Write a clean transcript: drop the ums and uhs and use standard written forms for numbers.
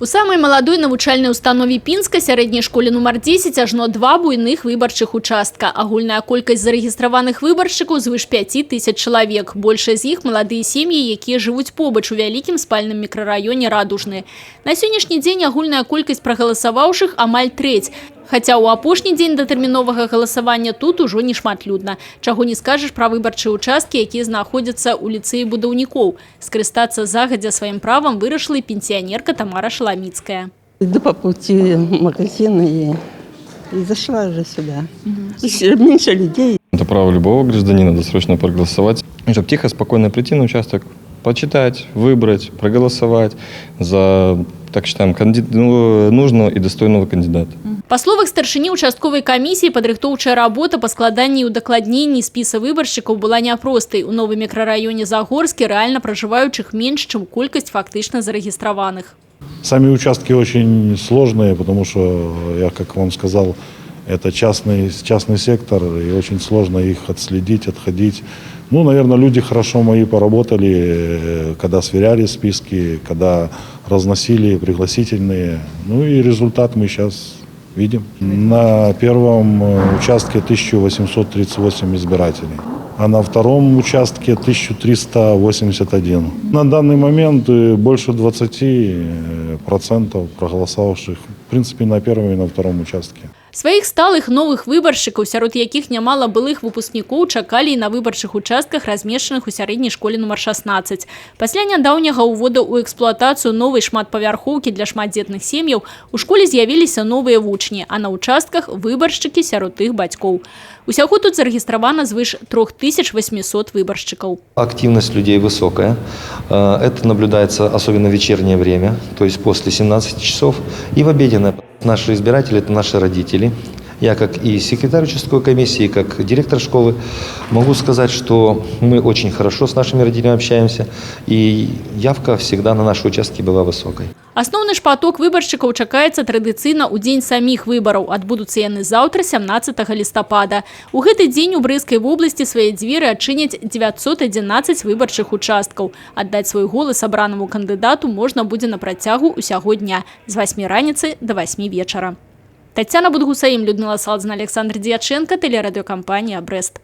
У самой маладой навучальнай установе Пінска, сярэдняй школе нумар 10, ажно 2 буйных выбарчых участка. Агульная колькасць зарэгістраваных выбаршчыкаў звыш 5000 чалавек. Большая з іх маладыя сем'і, якія жывуць побач у вялікім спальным мікрараёне Радужны. На сённяшні дзень агульная колькасць прагаласаваўшых амаль трэць. Хаця ў апошні дзень датэрміновага галасавання тут ужо не шматлюдна. Чаго не скажаш пра выбарчыя участкі, якія знаходзяцца ў ліцэі будаўнікоў. Скарыстацца загадзя сваім правам вырашыла і пенсіянерка Тамара Шаламіцкая. Иду по пути в магазин и зашла же сюда. Меньше людей. Это право любого гражданина досрочно проголосовать, чтобы тихо, спокойно прийти на участок, почитать, выбрать, проголосовать за, так считаем, нужного и достойного кандидата. Па словах старшыні участковай камісіі, падрыхтоўчая работа па складанні і удакладненні спіса выбаршчыкаў была няпростай. У новым мікрараёне Загорскі рэальна пражываючых менш, чым колькасць фактычна зарэгістраваных. Сами участки очень сложные, потому что, я как вам сказал, это частный сектор, и очень сложно их отследить, отходить. Ну, наверное, люди хорошо мои поработали, когда сверяли списки, когда разносили пригласительные. Ну и результат мы сейчас видим. На первом участке 1838 избирателей, а на втором участке 1381. На данный момент больше 20% проголосовавших, в принципе, на первом и на втором участке. Сваіх сталых новых выбаршчыкаў, сярод якіх нямала былых выпускнікоў, чакалі і на выбарчых участках, размешчаных у сярэдняй школе нумар 16. Пасля нядаўняга ўводу ў эксплуатацыю новай шматпавярхоўкі для шматдзетных сем'яў у школе з'явіліся новыя вучні, а на участках выбаршчыкі сярод іх бацькоў. Усяго тут зарэгістравана звыш 3800 выбаршчыкаў. Активность людей высокая. Это наблюдается особенно в вечернее время, то есть после 17 часов и в обеденное. Наши избиратели – это наши родители. Я, как и секретарь участковой комиссии, как директор школы, могу сказать, что мы очень хорошо с нашими родителями общаемся, и явка всегда на наши участки была высокой. Асноўны ж паток выбаршчыкаў чакаецца традыцыйна ў дзень саміх выбараў. Адбудуцца яны заўтра, 17 лістапада. У гэты дзень у Брэсцкай вобласці свае дзверы адчыняць 911 выбарчых участкаў. Аддаць свой голас абранаму кандыдату можна будзе на працягу усяго дня з 8 раніцы до 8 вечара. Тацяна Будгусаім, Людмила Салдзіна, Александр Дьяченко, телерадиокомпания «Брест».